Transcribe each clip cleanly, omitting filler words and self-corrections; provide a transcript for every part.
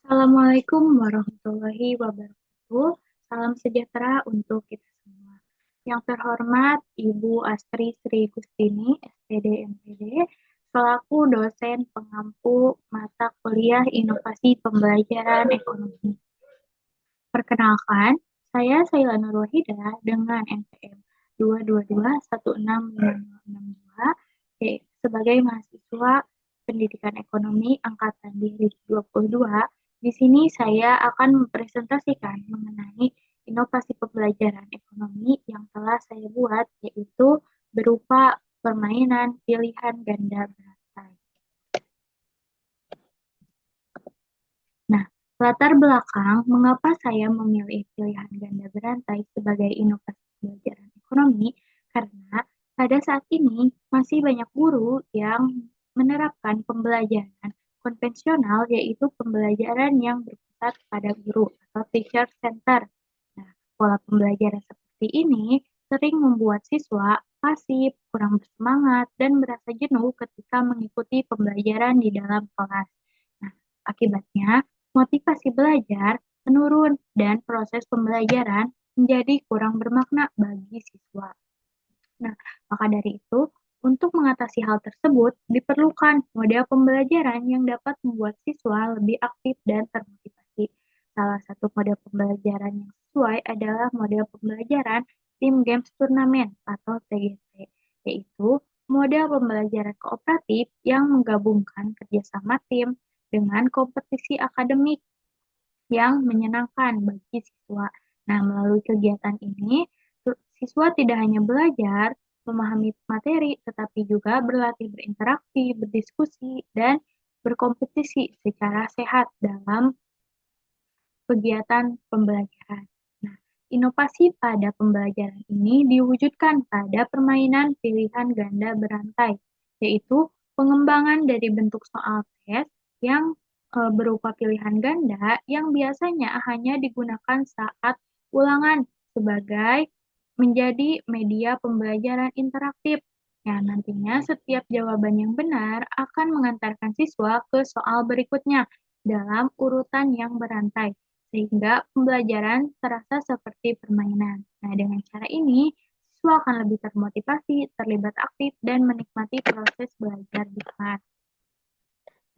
Assalamualaikum warahmatullahi wabarakatuh. Salam sejahtera untuk kita semua. Yang terhormat Ibu Astri Sri Gustini, SPD MPD, selaku dosen pengampu mata kuliah Inovasi Pembelajaran Ekonomi. Perkenalkan, saya Saila Nur Wahida dengan NPM 2221652 sebagai mahasiswa Pendidikan Ekonomi Angkatan 2022. Di sini saya akan mempresentasikan mengenai inovasi pembelajaran ekonomi yang telah saya buat, yaitu berupa permainan pilihan ganda berantai. Nah, latar belakang mengapa saya memilih pilihan ganda berantai sebagai inovasi pembelajaran ekonomi, karena pada saat ini masih banyak guru yang menerapkan pembelajaran konvensional, yaitu pembelajaran yang berpusat pada guru atau teacher center. Nah, pola pembelajaran seperti ini sering membuat siswa pasif, kurang bersemangat, dan merasa jenuh ketika mengikuti pembelajaran di dalam kelas. Nah, akibatnya motivasi belajar menurun dan proses pembelajaran menjadi kurang bermakna bagi siswa. Nah, maka dari itu, untuk mengatasi hal tersebut, diperlukan model pembelajaran yang dapat membuat siswa lebih aktif dan termotivasi. Salah satu model pembelajaran yang sesuai adalah model pembelajaran Team Games Turnamen atau TGT, yaitu model pembelajaran kooperatif yang menggabungkan kerjasama tim dengan kompetisi akademik yang menyenangkan bagi siswa. Nah, melalui kegiatan ini, siswa tidak hanya belajar memahami materi, tetapi juga berlatih berinteraksi, berdiskusi, dan berkompetisi secara sehat dalam kegiatan pembelajaran. Nah, inovasi pada pembelajaran ini diwujudkan pada permainan pilihan ganda berantai, yaitu pengembangan dari bentuk soal tes yang berupa pilihan ganda yang biasanya hanya digunakan saat ulangan sebagai menjadi media pembelajaran interaktif. Ya, nantinya setiap jawaban yang benar akan mengantarkan siswa ke soal berikutnya dalam urutan yang berantai sehingga pembelajaran terasa seperti permainan. Nah, dengan cara ini, siswa akan lebih termotivasi, terlibat aktif, dan menikmati proses belajar di kelas.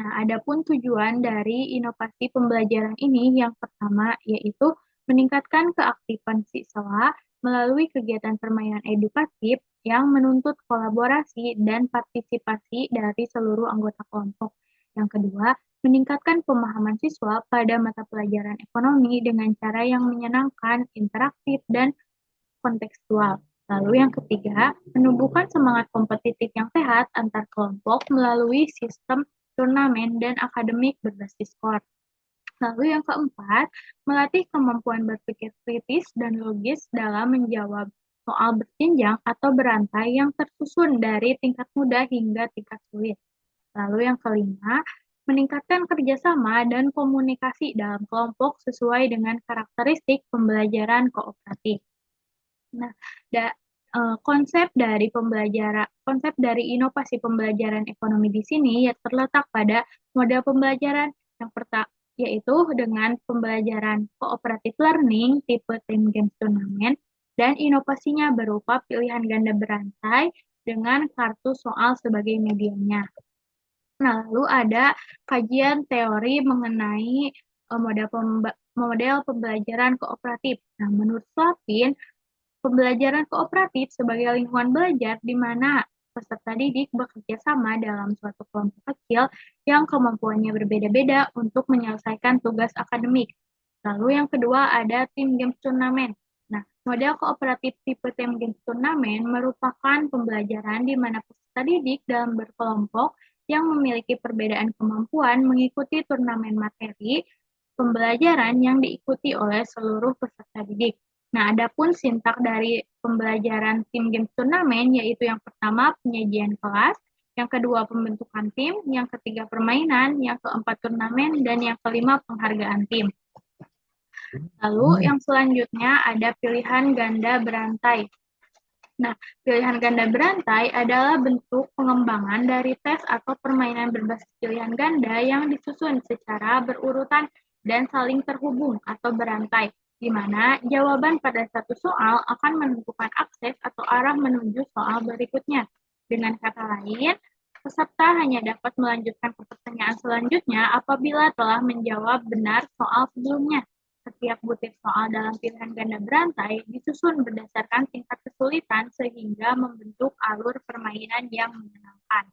Nah, adapun tujuan dari inovasi pembelajaran ini yang pertama yaitu meningkatkan keaktifan siswa melalui kegiatan permainan edukatif yang menuntut kolaborasi dan partisipasi dari seluruh anggota kelompok. Yang kedua, meningkatkan pemahaman siswa pada mata pelajaran ekonomi dengan cara yang menyenangkan, interaktif, dan kontekstual. Lalu yang ketiga, menumbuhkan semangat kompetitif yang sehat antar kelompok melalui sistem turnamen dan akademik berbasis skor. Lalu yang keempat, melatih kemampuan berpikir kritis dan logis dalam menjawab soal berjenjang atau berantai yang tersusun dari tingkat mudah hingga tingkat sulit. Lalu yang kelima, meningkatkan kerjasama dan komunikasi dalam kelompok sesuai dengan karakteristik pembelajaran kooperatif. Nah, konsep dari inovasi pembelajaran ekonomi di sini ya terletak pada model pembelajaran yang pertama yaitu dengan pembelajaran cooperative learning tipe team games turnamen dan inovasinya berupa pilihan ganda berantai dengan kartu soal sebagai medianya. Nah, lalu ada kajian teori mengenai model pembelajaran kooperatif. Nah, menurut Slavin, pembelajaran kooperatif sebagai lingkungan belajar di mana peserta didik bekerja sama dalam suatu kelompok kecil yang kemampuannya berbeda-beda untuk menyelesaikan tugas akademik. Lalu yang kedua ada tim games turnamen. Nah, model kooperatif tipe tim games turnamen merupakan pembelajaran di mana peserta didik dalam berkelompok yang memiliki perbedaan kemampuan mengikuti turnamen materi pembelajaran yang diikuti oleh seluruh peserta didik. Nah, adapun sintak dari pembelajaran tim games turnamen yaitu yang pertama penyajian kelas, yang kedua pembentukan tim, yang ketiga permainan, yang keempat turnamen, dan yang kelima penghargaan tim. Lalu yang selanjutnya ada pilihan ganda berantai. Nah, pilihan ganda berantai adalah bentuk pengembangan dari tes atau permainan berbasis pilihan ganda yang disusun secara berurutan dan saling terhubung atau berantai, di mana jawaban pada satu soal akan menentukan akses atau arah menuju soal berikutnya. Dengan kata lain, peserta hanya dapat melanjutkan ke pertanyaan selanjutnya apabila telah menjawab benar soal sebelumnya. Setiap butir soal dalam pilihan ganda berantai disusun berdasarkan tingkat kesulitan sehingga membentuk alur permainan yang menyenangkan.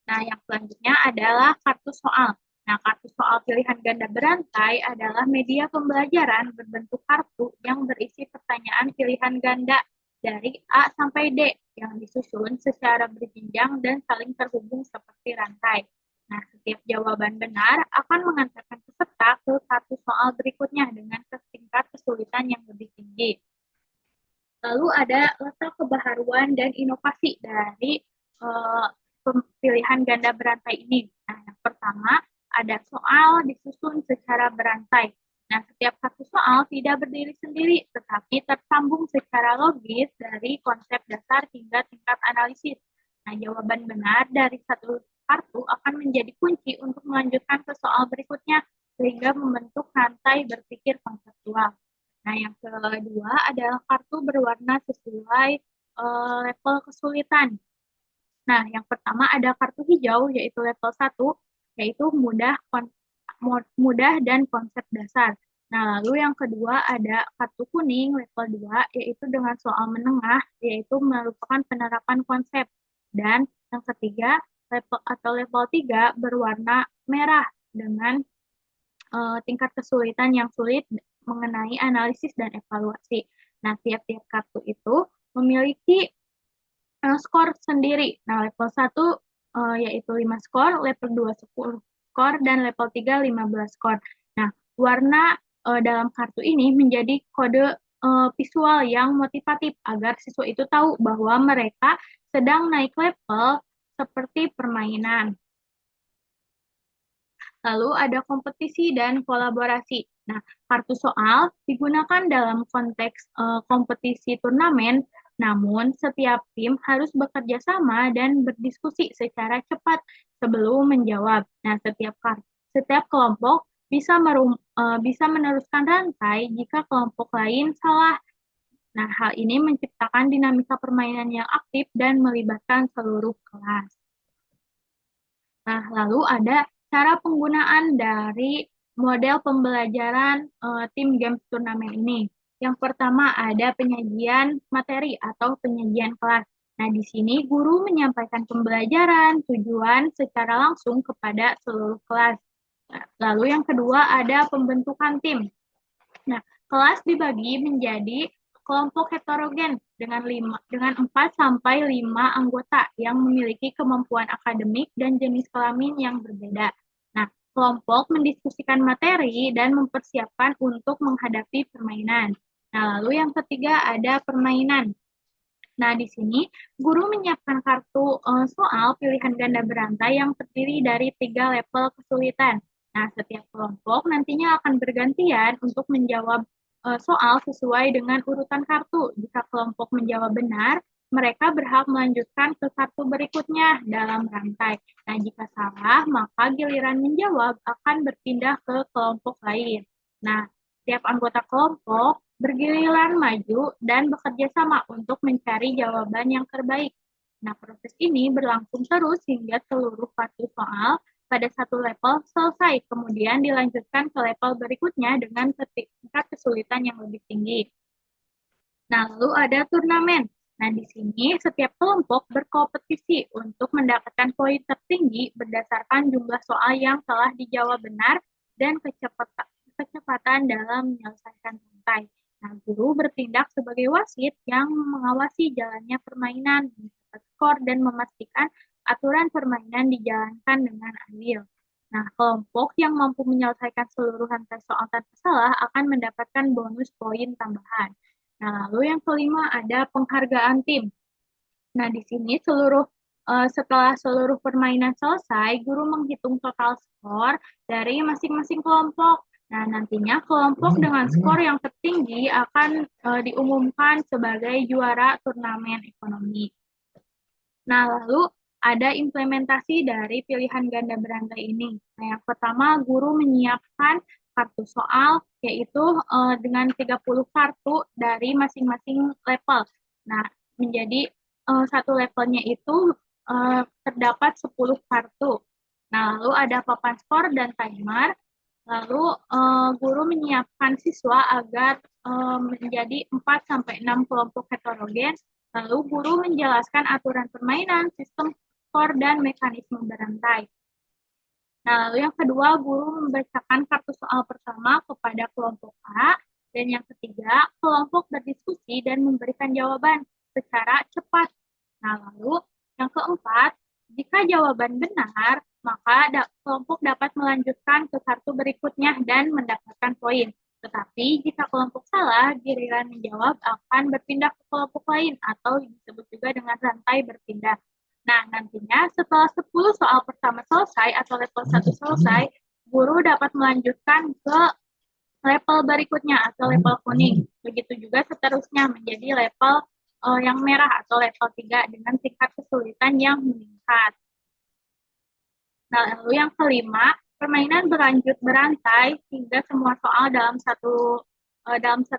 Nah, yang selanjutnya adalah kartu soal. Nah, kartu soal pilihan ganda berantai adalah media pembelajaran berbentuk kartu yang berisi pertanyaan pilihan ganda dari A sampai D yang disusun secara berjenjang dan saling terhubung seperti rantai. Nah, setiap jawaban benar akan mengantarkan peserta ke kartu soal berikutnya dengan tingkat kesulitan yang lebih tinggi. Lalu ada letak kebaharuan dan inovasi dari pilihan ganda berantai ini. Nah, yang pertama ada soal disusun secara berantai. Nah, setiap satu soal tidak berdiri sendiri, tetapi tersambung secara logis dari konsep dasar hingga tingkat analisis. Nah, jawaban benar dari satu kartu akan menjadi kunci untuk melanjutkan ke soal berikutnya, sehingga membentuk rantai berpikir konseptual. Nah, yang kedua adalah kartu berwarna sesuai level kesulitan. Nah, yang pertama ada kartu hijau, yaitu level 1, yaitu mudah dan konsep dasar. Nah, lalu yang kedua ada kartu kuning, level 2, yaitu dengan soal menengah, yaitu merupakan penerapan konsep. Dan yang ketiga, level 3 berwarna merah dengan tingkat kesulitan yang sulit mengenai analisis dan evaluasi. Nah, tiap-tiap kartu itu memiliki skor sendiri. Nah, level 1 yaitu 5 skor, level 2 10 skor, dan level 3 15 skor. Nah, warna dalam kartu ini menjadi kode visual yang motivatif agar siswa itu tahu bahwa mereka sedang naik level seperti permainan. Lalu ada kompetisi dan kolaborasi. Nah, kartu soal digunakan dalam konteks kompetisi turnamen, namun setiap tim harus bekerja sama dan berdiskusi secara cepat sebelum menjawab. Nah, setiap kelompok bisa meneruskan rantai jika kelompok lain salah. Nah, hal ini menciptakan dinamika permainan yang aktif dan melibatkan seluruh kelas. Nah, lalu ada cara penggunaan dari model pembelajaran tim games turnamen ini. Yang pertama ada penyajian materi atau penyajian kelas. Nah, di sini guru menyampaikan pembelajaran, tujuan secara langsung kepada seluruh kelas. Nah, lalu yang kedua ada pembentukan tim. Nah, kelas dibagi menjadi kelompok heterogen dengan 4 sampai 5 anggota yang memiliki kemampuan akademik dan jenis kelamin yang berbeda. Nah, kelompok mendiskusikan materi dan mempersiapkan untuk menghadapi permainan. Nah, lalu yang ketiga ada permainan. Nah, di sini guru menyiapkan kartu soal pilihan ganda berantai yang terdiri dari 3 level kesulitan. Nah, setiap kelompok nantinya akan bergantian untuk menjawab soal sesuai dengan urutan kartu. Jika kelompok menjawab benar, mereka berhak melanjutkan ke kartu berikutnya dalam rantai. Nah, jika salah, maka giliran menjawab akan berpindah ke kelompok lain. Nah, setiap anggota kelompok bergiliran maju dan bekerja sama untuk mencari jawaban yang terbaik. Nah, proses ini berlangsung terus hingga seluruh kartu soal pada satu level selesai, kemudian dilanjutkan ke level berikutnya dengan tingkat kesulitan yang lebih tinggi. Nah, lalu ada turnamen. Nah, di sini setiap kelompok berkompetisi untuk mendapatkan poin tertinggi berdasarkan jumlah soal yang telah dijawab benar dan kecepatan dalam menyelesaikan rantai. Nah, guru bertindak sebagai wasit yang mengawasi jalannya permainan, mencatat skor, dan memastikan aturan permainan dijalankan dengan adil. Nah, kelompok yang mampu menyelesaikan seluruh rantai soal tanpa salah akan mendapatkan bonus poin tambahan. Nah, lalu yang kelima ada penghargaan tim. Nah, di sini setelah seluruh permainan selesai, guru menghitung total skor dari masing-masing kelompok. Nah, nantinya kelompok dengan skor yang tertinggi akan diumumkan sebagai juara turnamen ekonomi. Nah, lalu ada implementasi dari pilihan ganda berantai ini. Nah, yang pertama, guru menyiapkan kartu soal, yaitu dengan 30 kartu dari masing-masing level. Nah, menjadi satu levelnya itu terdapat 10 kartu. Nah, lalu ada papan skor dan timer. Lalu guru menyiapkan siswa agar menjadi 4 sampai 6 kelompok heterogen. Lalu guru menjelaskan aturan permainan, sistem skor, dan mekanisme berantai. Nah, lalu yang kedua, guru membacakan kartu soal pertama kepada kelompok A, dan yang ketiga, kelompok berdiskusi dan memberikan jawaban secara cepat. Nah, lalu yang keempat, jika jawaban benar, maka kelompok dapat melanjutkan ke kartu berikutnya dan mendapatkan poin. Tetapi jika kelompok salah, giliran menjawab akan berpindah ke kelompok lain atau disebut juga dengan rantai berpindah. Nah, nantinya setelah 10 soal pertama selesai atau level 1 selesai, guru dapat melanjutkan ke level berikutnya atau level kuning. Begitu juga seterusnya menjadi level yang merah atau level 3 dengan tingkat kesulitan yang meningkat. Nah, lalu yang kelima, permainan berlanjut berantai hingga semua soal dalam satu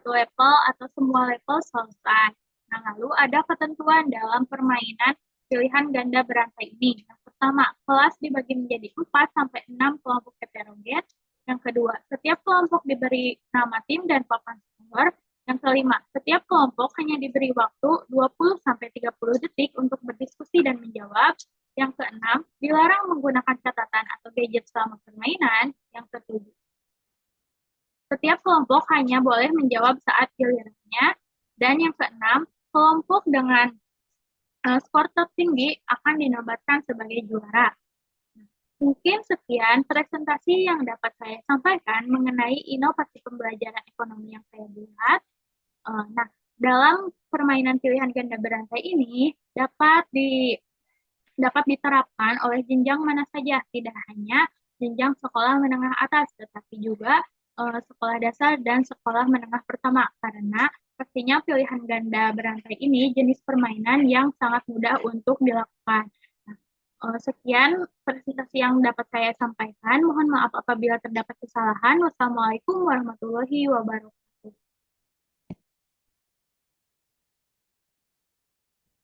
level atau semua level selesai. Nah, lalu ada ketentuan dalam permainan pilihan ganda berantai ini. Yang pertama, kelas dibagi menjadi 4 sampai 6 kelompok heterogen. Yang kedua, setiap kelompok diberi nama tim dan papan skor. Yang kelima, setiap kelompok hanya diberi waktu 20 sampai 30 detik untuk berdiskusi dan menjawab. Yang keenam, dilarang menggunakan catatan atau gadget selama permainan. Yang ketujuh, setiap kelompok hanya boleh menjawab saat gilirannya. Dan yang keenam, kelompok dengan skor tertinggi akan dinobatkan sebagai juara. Mungkin sekian presentasi yang dapat saya sampaikan mengenai inovasi pembelajaran ekonomi yang saya lihat. Nah, dalam permainan pilihan ganda berantai ini dapat diterapkan oleh jenjang mana saja, tidak hanya jenjang sekolah menengah atas, tetapi juga sekolah dasar dan sekolah menengah pertama, karena pastinya pilihan ganda berantai ini jenis permainan yang sangat mudah untuk dilakukan. Sekian presentasi yang dapat saya sampaikan. Mohon maaf apabila terdapat kesalahan. Wassalamualaikum warahmatullahi wabarakatuh.